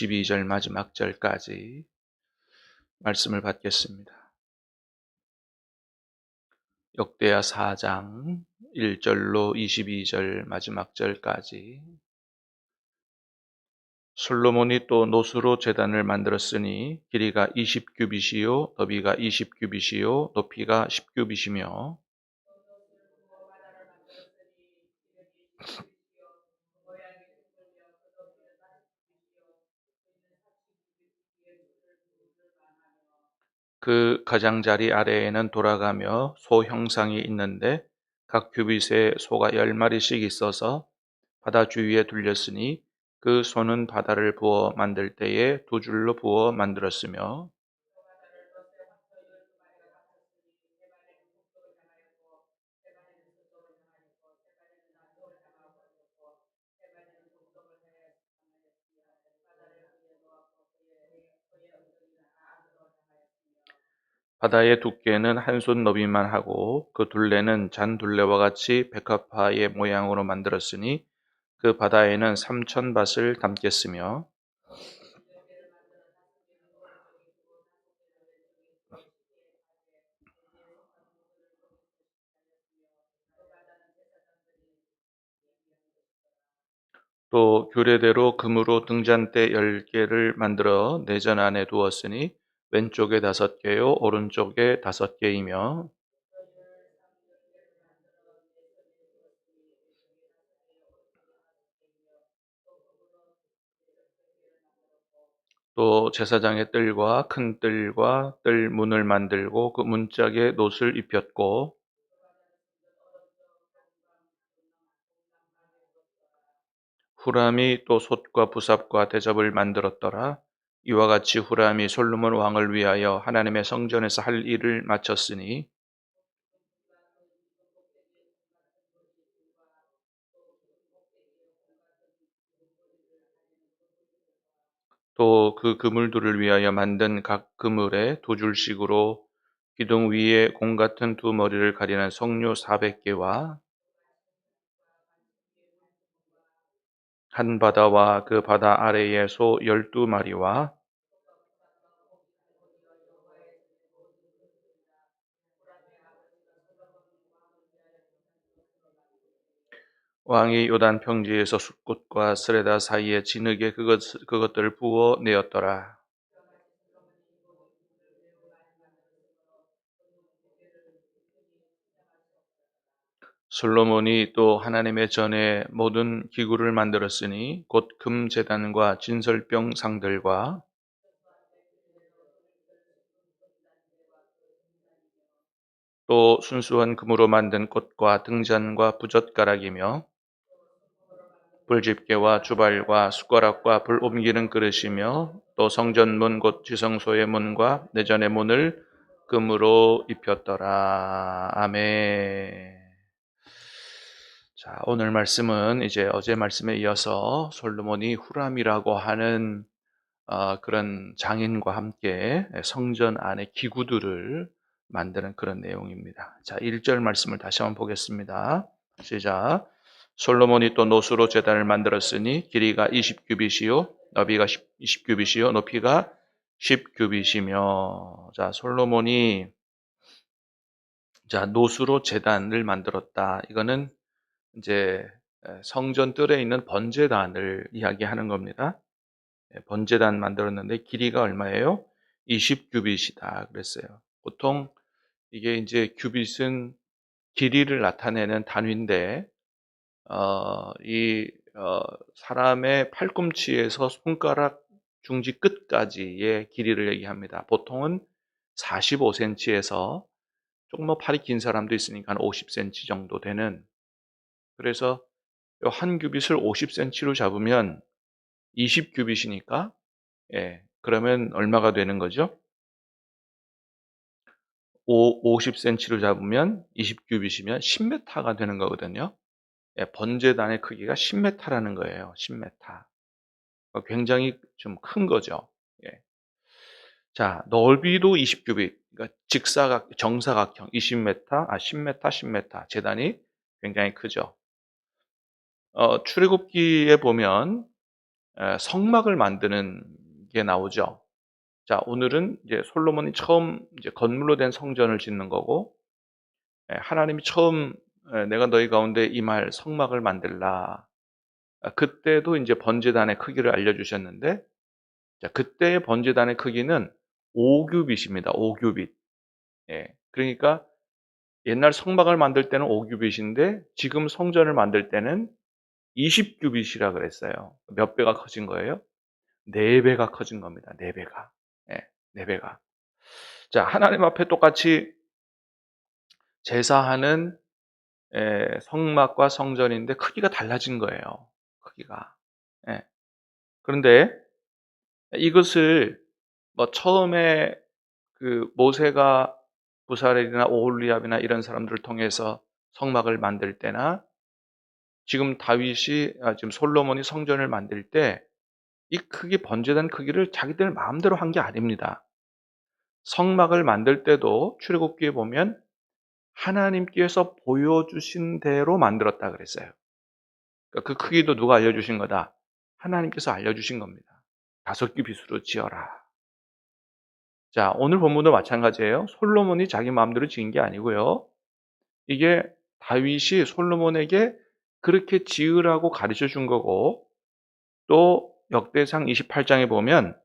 12절 마지막 절까지 말씀을 받겠습니다. 역대하 4장 1절로 22절 마지막 절까지. 솔로몬이 또 노수로 제단을 만들었으니 길이가 20규빗이요 너비가 20규빗이요 높이가 10규빗이며 그 가장자리 아래에는 돌아가며 소 형상이 있는데 각 규빗에 소가 10마리씩 있어서 바다 주위에 둘렸으니 그 소는 바다를 부어 만들 때에 두 줄로 부어 만들었으며 바다의 두께는 한 손 너비만 하고 그 둘레는 잔둘레와 같이 백합화의 모양으로 만들었으니 그 바다에는 3,000밭을 담겠으며 또 규례대로 금으로 등잔대 10개를 만들어 내전 안에 두었으니 왼쪽에 5개요 오른쪽에 5개이며 또 제사장의 뜰과 큰 뜰과 뜰 문을 만들고 그 문짝에 놋을 입혔고 후람이 또 솥과 부삽과 대접을 만들었더라. 이와 같이 후람이 솔로몬 왕을 위하여 하나님의 성전에서 할 일을 마쳤으니 또 그 그물들을 위하여 만든 각 그물에 두 줄씩으로 기둥 위에 공 같은 두 머리를 가리는 석류 400개와 한 바다와 그 바다 아래에 소 12마리와 왕이 요단 평지에서 숫꽃과 스레다 사이에 진흙에 그것들을 부어 내었더라. 솔로몬이 또 하나님의 전에 모든 기구를 만들었으니 곧 금 제단과 진설병 상들과 또 순수한 금으로 만든 꽃과 등잔과 부젓가락이며 불집게와 주발과 숟가락과 불 옮기는 그릇이며 또 성전문 곧 지성소의 문과 내전의 문을 금으로 입혔더라. 아멘. 자, 오늘 말씀은 이제 어제 말씀에 이어서 솔로몬이 후람이라고 하는 그런 장인과 함께 성전 안의 기구들을 만드는 그런 내용입니다. 자, 1절 말씀을 다시 한번 보겠습니다. 시작. 솔로몬이 또 노수로 제단을 만들었으니 길이가 20규빗이요 너비가 20규빗이요 높이가 10규빗이며 자, 솔로몬이 노수로 제단을 만들었다. 이거는 이제 성전 뜰에 있는 번제단을 이야기하는 겁니다. 번제단 만들었는데 길이가 얼마예요? 20규빗이다 그랬어요. 보통 이게 이제 규빗은 길이를 나타내는 단위인데 사람의 팔꿈치에서 손가락 중지 끝까지의 길이를 얘기합니다. 보통은 45cm에서 조금 팔이 긴 사람도 있으니까 한 50cm 정도 되는 그래서 한 규빗을 50cm로 잡으면 20규빗이니까 그러면 얼마가 되는 거죠? 50cm로 잡으면 20규빗이면 10m가 되는 거거든요. 번제단의 크기가 10m라는 거예요. 10m. 굉장히 좀 큰 거죠. 예. 자, 넓이도 20규빗. 그러니까 정사각형 20m, 10m, 10m. 재단이 굉장히 크죠. 출애굽기에 보면 성막을 만드는 게 나오죠. 자, 오늘은 이제 솔로몬이 처음 이제 건물로 된 성전을 짓는 거고, 하나님이 처음 내가 너희 가운데 임할 성막을 만들라. 그때도 이제 번제단의 크기를 알려주셨는데, 자, 그때의 번제단의 크기는 5규빗입니다. 5규빗. 예. 그러니까 옛날 성막을 만들 때는 5규빗인데 지금 성전을 만들 때는 20규빗이라 그랬어요. 몇 배가 커진 거예요? 4배가 커진 겁니다. 4배가. 예, 4배가. 자, 하나님 앞에 똑같이 제사하는 성막과 성전인데 크기가 달라진 거예요. 크기가. 예. 그런데 이것을 뭐 처음에 그 모세가 부살엘이나 오홀리압이나 이런 사람들을 통해서 성막을 만들 때나 지금 지금 솔로몬이 성전을 만들 때 이 크기 번제단 크기를 자기들 마음대로 한 게 아닙니다. 성막을 만들 때도 출애굽기에 보면 하나님께서 보여주신 대로 만들었다 그랬어요. 그러니까 그 크기도 누가 알려주신 거다? 하나님께서 알려주신 겁니다. 5규빗으로 지어라. 자, 오늘 본문도 마찬가지예요. 솔로몬이 자기 마음대로 지은 게 아니고요. 이게 다윗이 솔로몬에게 그렇게 지으라고 가르쳐 준 거고, 또 역대상 28장에 보면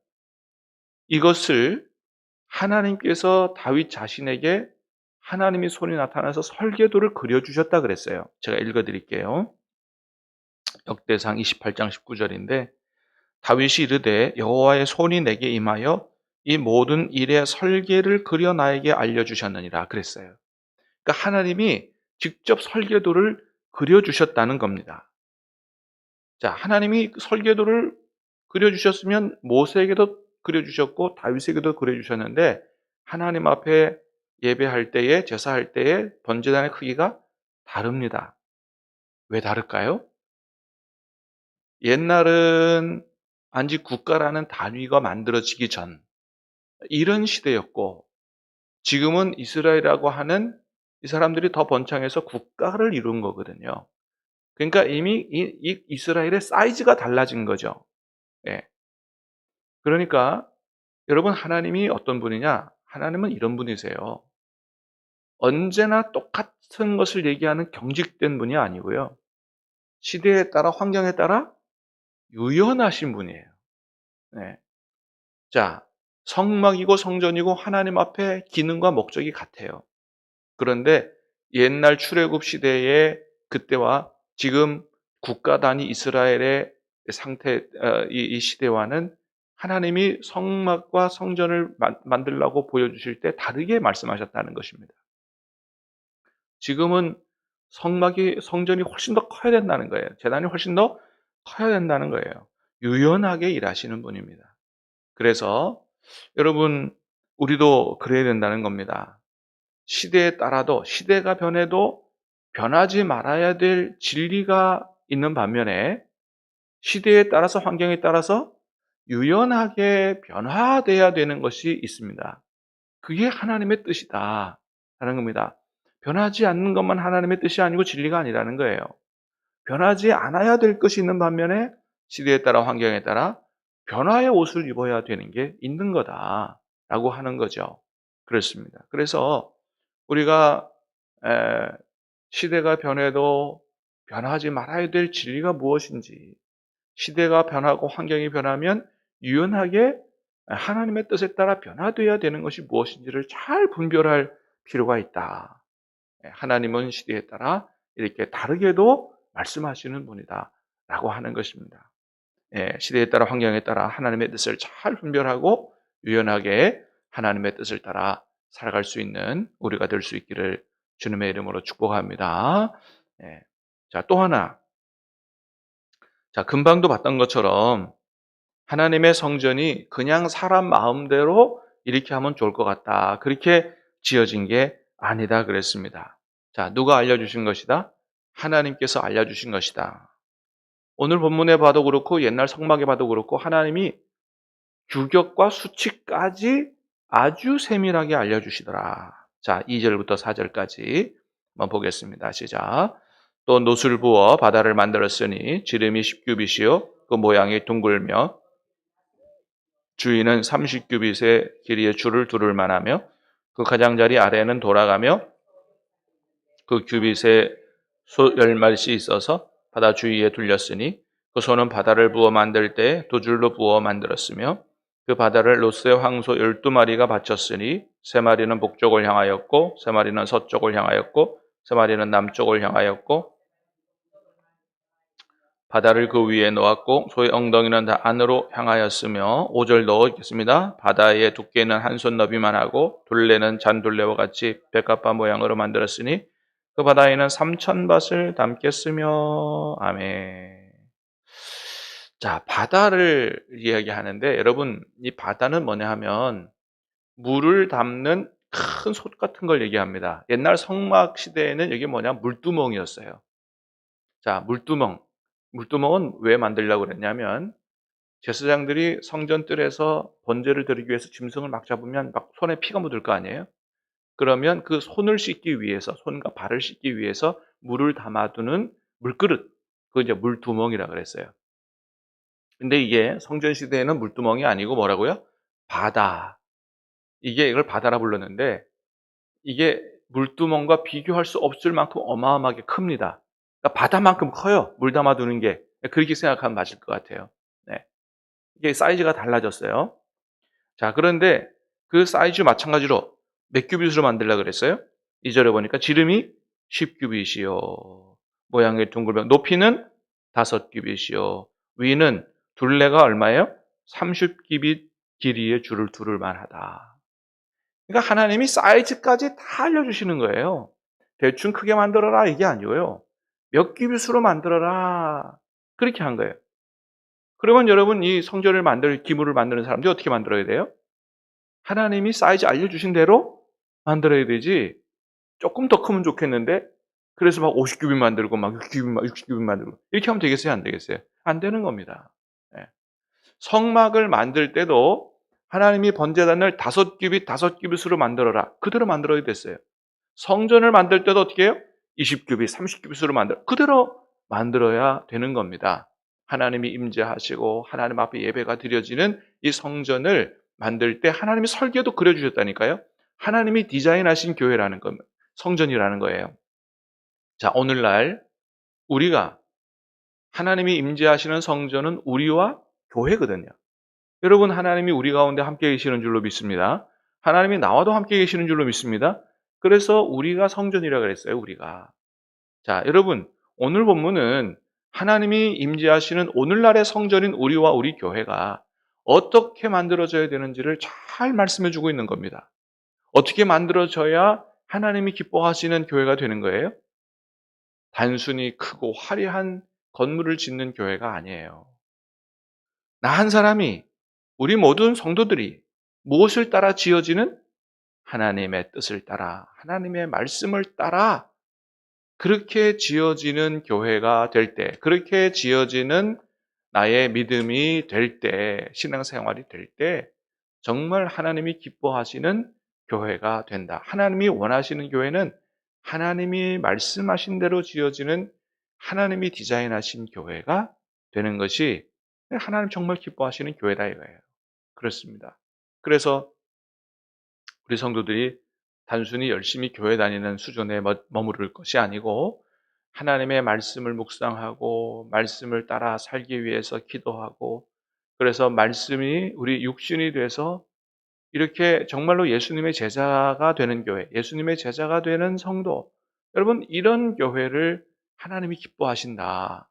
이것을 하나님께서 다윗 자신에게 하나님의 손이 나타나서 설계도를 그려주셨다 그랬어요. 제가 읽어드릴게요. 역대상 28장 19절인데 다윗이 이르되 여호와의 손이 내게 임하여 이 모든 일의 설계를 그려 나에게 알려주셨느니라 그랬어요. 그러니까 하나님이 직접 설계도를 그려주셨다는 겁니다. 자, 하나님이 설계도를 그려주셨으면 모세에게도 그려주셨고 다윗에게도 그려주셨는데 하나님 앞에 예배할 때에 제사할 때에 번제단의 크기가 다릅니다. 왜 다를까요? 옛날은 안지 국가라는 단위가 만들어지기 전 이런 시대였고 지금은 이스라엘이라고 하는 이 사람들이 더 번창해서 국가를 이룬 거거든요. 그러니까 이미 이 이스라엘의 사이즈가 달라진 거죠. 예. 그러니까 여러분 하나님이 어떤 분이냐? 하나님은 이런 분이세요. 언제나 똑같은 것을 얘기하는 경직된 분이 아니고요. 시대에 따라 환경에 따라 유연하신 분이에요. 네. 자, 성막이고 성전이고 하나님 앞에 기능과 목적이 같아요. 그런데 옛날 출애굽 시대의 그때와 지금 국가 단위 이스라엘의 상태, 이 시대와는 하나님이 성막과 성전을 만들라고 보여주실 때 다르게 말씀하셨다는 것입니다. 지금은 성전이 훨씬 더 커야 된다는 거예요. 제단이 훨씬 더 커야 된다는 거예요. 유연하게 일하시는 분입니다. 그래서 여러분, 우리도 그래야 된다는 겁니다. 시대에 따라도, 시대가 변해도 변하지 말아야 될 진리가 있는 반면에 시대에 따라서 환경에 따라서 유연하게 변화돼야 되는 것이 있습니다. 그게 하나님의 뜻이다 라는 겁니다. 변하지 않는 것만 하나님의 뜻이 아니고 진리가 아니라는 거예요. 변하지 않아야 될 것이 있는 반면에 시대에 따라 환경에 따라 변화의 옷을 입어야 되는 게 있는 거다라고 하는 거죠. 그렇습니다. 그래서 우리가 시대가 변해도 변하지 말아야 될 진리가 무엇인지, 시대가 변하고 환경이 변하면 유연하게 하나님의 뜻에 따라 변화되어야 되는 것이 무엇인지를 잘 분별할 필요가 있다. 하나님은 시대에 따라 이렇게 다르게도 말씀하시는 분이다 라고 하는 것입니다. 시대에 따라 환경에 따라 하나님의 뜻을 잘 분별하고 유연하게 하나님의 뜻을 따라 살아갈 수 있는 우리가 될 수 있기를 주님의 이름으로 축복합니다. 자, 또 하나. 자, 금방도 봤던 것처럼 하나님의 성전이 그냥 사람 마음대로 이렇게 하면 좋을 것 같다. 그렇게 지어진 게 아니다 그랬습니다. 자, 누가 알려주신 것이다? 하나님께서 알려주신 것이다. 오늘 본문에 봐도 그렇고 옛날 성막에 봐도 그렇고 하나님이 규격과 수치까지 아주 세밀하게 알려주시더라. 자, 2절부터 4절까지 한번 보겠습니다. 시작. 또 놋을 부어 바다를 만들었으니 지름이 10규빗이요 그 모양이 둥글며 주위는 30규빗의 길이의 줄을 두를 만하며 그 가장자리 아래에는 돌아가며 그 규빗에 소 10마리씩 있어서 바다 주위에 둘렸으니 그 소는 바다를 부어 만들 때 두 줄로 부어 만들었으며 그 바다를 로스의 황소 12마리가 바쳤으니 3마리는 북쪽을 향하였고 3마리는 서쪽을 향하였고 3마리는 남쪽을 향하였고 바다를 그 위에 놓았고 소의 엉덩이는 다 안으로 향하였으며 5절 넣어 있겠습니다. 바다의 두께는 한 손 너비만 하고 둘레는 잔둘레와 같이 백합화 모양으로 만들었으니 그 바다에는 3,000밭을 담겠으며 아멘. 자, 바다를 이야기하는데 여러분 이 바다는 뭐냐 하면 물을 담는 큰 솥 같은 걸 얘기합니다. 옛날 성막 시대에는 이게 뭐냐 물두멍이었어요. 자, 물두멍은 왜 만들려고 그랬냐면 제사장들이 성전 뜰에서 번제를 드리기 위해서 짐승을 막 잡으면 막 손에 피가 묻을 거 아니에요? 그러면 그 손을 씻기 위해서 손과 발을 씻기 위해서 물을 담아두는 물그릇, 그거 이제 물두멍이라 그랬어요. 근데 이게 성전 시대에는 물두멍이 아니고 뭐라고요? 바다. 이걸 바다라 불렀는데 이게 물두멍과 비교할 수 없을 만큼 어마어마하게 큽니다. 그러니까 바다만큼 커요. 물 담아두는 게. 그렇게 생각하면 맞을 것 같아요. 네. 이게 사이즈가 달라졌어요. 자, 그런데 그 사이즈 마찬가지로 몇 규빗으로 만들려고 그랬어요? 2절에 보니까 지름이 10규빗이요. 모양의 둥글면 높이는 5규빗이요. 위는 둘레가 얼마예요? 30규빗 길이의 줄을 두를 만하다. 그러니까 하나님이 사이즈까지 다 알려주시는 거예요. 대충 크게 만들어라 이게 아니고요. 몇 규빗으로 만들어라. 그렇게 한 거예요. 그러면 여러분 이 성전을 기물을 만드는 사람들이 어떻게 만들어야 돼요? 하나님이 사이즈 알려주신 대로 만들어야 되지. 조금 더 크면 좋겠는데 그래서 막 50규빗 만들고 막 60규빗 만들고 이렇게 하면 되겠어요? 안 되겠어요? 안 되는 겁니다. 예. 성막을 만들 때도 하나님이 번제단을 5규빗, 5규빗으로 만들어라. 그대로 만들어야 됐어요. 성전을 만들 때도 어떻게 해요? 20규빗, 30규빗으로 그대로 만들어야 되는 겁니다. 하나님이 임재하시고 하나님 앞에 예배가 드려지는 이 성전을 만들 때 하나님이 설계도 그려주셨다니까요. 하나님이 디자인하신 교회라는 겁니다. 성전이라는 거예요. 자, 오늘날 우리가 하나님이 임재하시는 성전은 우리와 교회거든요. 여러분, 하나님이 우리 가운데 함께 계시는 줄로 믿습니다. 하나님이 나와도 함께 계시는 줄로 믿습니다. 그래서 우리가 성전이라고 그랬어요, 우리가. 자, 여러분, 오늘 본문은 하나님이 임재하시는 오늘날의 성전인 우리와 우리 교회가 어떻게 만들어져야 되는지를 잘 말씀해 주고 있는 겁니다. 어떻게 만들어져야 하나님이 기뻐하시는 교회가 되는 거예요? 단순히 크고 화려한 건물을 짓는 교회가 아니에요. 나 한 사람이, 우리 모든 성도들이 무엇을 따라 지어지는? 하나님의 뜻을 따라, 하나님의 말씀을 따라 그렇게 지어지는 교회가 될 때, 그렇게 지어지는 나의 믿음이 될 때, 신앙생활이 될 때, 정말 하나님이 기뻐하시는 교회가 된다. 하나님이 원하시는 교회는 하나님이 말씀하신 대로 지어지는 하나님이 디자인하신 교회가 되는 것이 하나님 정말 기뻐하시는 교회다 이거예요. 그렇습니다. 그래서 우리 성도들이 단순히 열심히 교회 다니는 수준에 머무를 것이 아니고 하나님의 말씀을 묵상하고 말씀을 따라 살기 위해서 기도하고 그래서 말씀이 우리 육신이 돼서 이렇게 정말로 예수님의 제자가 되는 교회, 예수님의 제자가 되는 성도, 여러분 이런 교회를 하나님이 기뻐하신다라는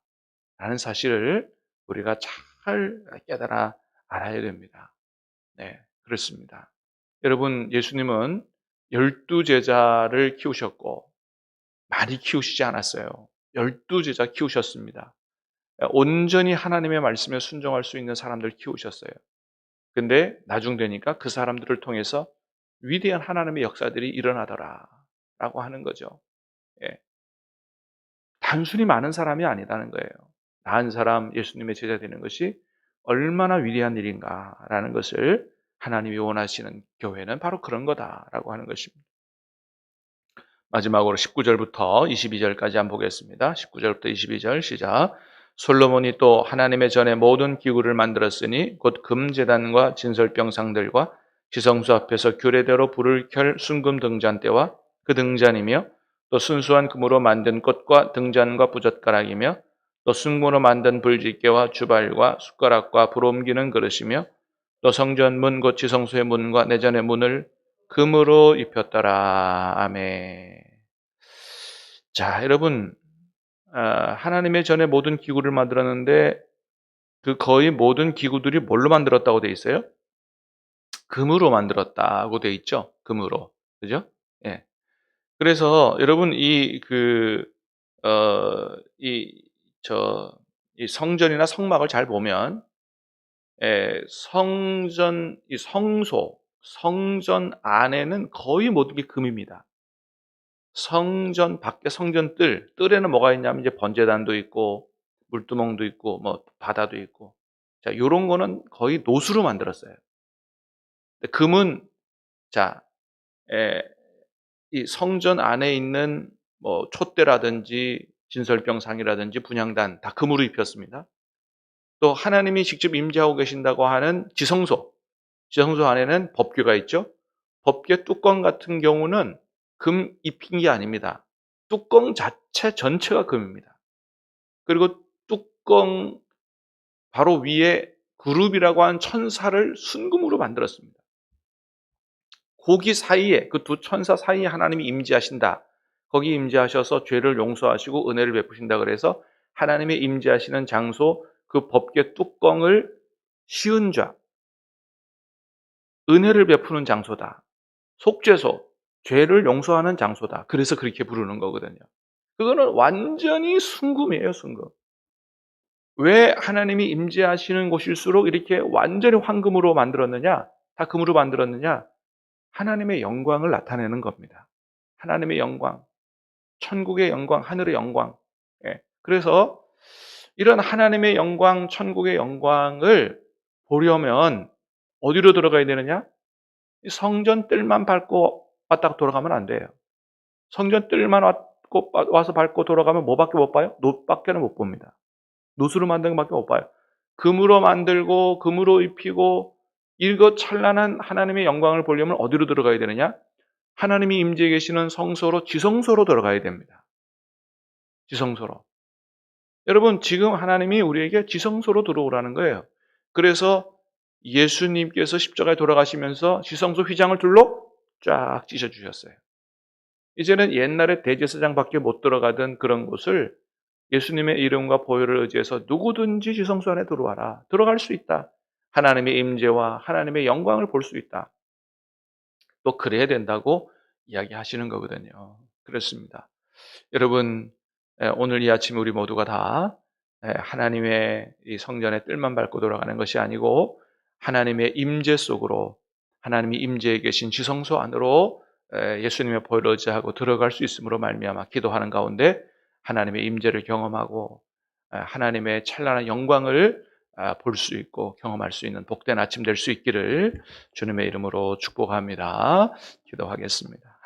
사실을 우리가 잘 깨달아 알아야 됩니다. 네, 그렇습니다. 여러분, 예수님은 12제자를 키우셨고 많이 키우시지 않았어요. 12제자 키우셨습니다. 온전히 하나님의 말씀에 순종할 수 있는 사람들 키우셨어요. 근데 나중 되니까 그 사람들을 통해서 위대한 하나님의 역사들이 일어나더라 라고 하는 거죠. 예. 단순히 많은 사람이 아니다는 거예요. 한 사람 예수님의 제자 되는 것이 얼마나 위대한 일인가라는 것을 하나님이 원하시는 교회는 바로 그런 거다라고 하는 것입니다. 마지막으로 19절부터 22절까지 한번 보겠습니다. 19절부터 22절 시작. 솔로몬이 또 하나님의 전에 모든 기구를 만들었으니 곧 금제단과 진설병상들과 지성소 앞에서 규례대로 불을 켤 순금 등잔대와 그 등잔이며 또 순수한 금으로 만든 꽃과 등잔과 부젓가락이며 또 순금으로 만든 불집게와 주발과 숟가락과 불 옮기는 그릇이며 또 성전 문 곧 지성소의 문과 내전의 문을 금으로 입혔더라. 아멘. 자, 여러분, 하나님의 전에 모든 기구를 만들었는데 그 거의 모든 기구들이 뭘로 만들었다고 돼 있어요? 금으로 만들었다고 돼 있죠. 금으로. 그죠? 예. 그래서 여러분 이 이 성전이나 성막을 잘 보면 이 성전 안에는 거의 모든 게 금입니다. 성전 밖에 성전 뜰에는 뭐가 있냐면 이제 번제단도 있고 물두멍도 있고 뭐 바다도 있고. 자, 요런 거는 거의 노수로 만들었어요. 금은 자, 에, 이 성전 안에 있는 뭐 촛대라든지 진설병상이라든지 분향단 다 금으로 입혔습니다. 또 하나님이 직접 임재하고 계신다고 하는 지성소 안에는 법궤가 있죠. 법궤 뚜껑 같은 경우는 금 입힌 게 아닙니다. 뚜껑 자체 전체가 금입니다. 그리고 뚜껑 바로 위에 그룹이라고 하는 천사를 순금으로 만들었습니다. 거기 사이에 그 두 천사 사이에 하나님이 임재하신다. 거기 임재하셔서 죄를 용서하시고 은혜를 베푸신다 그래서 하나님의 임재하시는 장소 그 법궤 뚜껑을 씌운 자, 은혜를 베푸는 장소다. 속죄소, 죄를 용서하는 장소다. 그래서 그렇게 부르는 거거든요. 그거는 완전히 순금이에요, 순금. 왜 하나님이 임재하시는 곳일수록 이렇게 완전히 황금으로 만들었느냐? 다 금으로 만들었느냐? 하나님의 영광을 나타내는 겁니다. 하나님의 영광, 천국의 영광, 하늘의 영광. 예. 그래서 이런 하나님의 영광, 천국의 영광을 보려면 어디로 들어가야 되느냐? 성전 뜰만 밟고 왔다 돌아가면 안 돼요. 성전 뜰만 와서 밟고 돌아가면 뭐밖에 못 봐요? 놋밖에는 못 봅니다. 놋으로 만든 것밖에 못 봐요. 금으로 만들고 금으로 입히고 이것 찬란한 하나님의 영광을 보려면 어디로 들어가야 되느냐? 하나님이 임재해 계시는 성소로 지성소로 들어가야 됩니다. 지성소로. 여러분 지금 하나님이 우리에게 지성소로 들어오라는 거예요. 그래서 예수님께서 십자가에 돌아가시면서 지성소 휘장을 둘로 쫙 찢어주셨어요. 이제는 옛날에 대제사장밖에 못 들어가던 그런 곳을 예수님의 이름과 보혈을 의지해서 누구든지 지성소 안에 들어와라. 들어갈 수 있다. 하나님의 임재와 하나님의 영광을 볼 수 있다. 또 그래야 된다고 이야기하시는 거거든요. 그렇습니다. 여러분 오늘 이 아침 우리 모두가 다 하나님의 이 성전의 뜰만 밟고 돌아가는 것이 아니고 하나님의 임재 속으로 하나님이 임재해 계신 지성소 안으로 예수님의 보혈을 의지하고 들어갈 수 있음으로 말미암아 기도하는 가운데 하나님의 임재를 경험하고 하나님의 찬란한 영광을 볼 수 있고 경험할 수 있는 복된 아침 될 수 있기를 주님의 이름으로 축복합니다. 기도하겠습니다.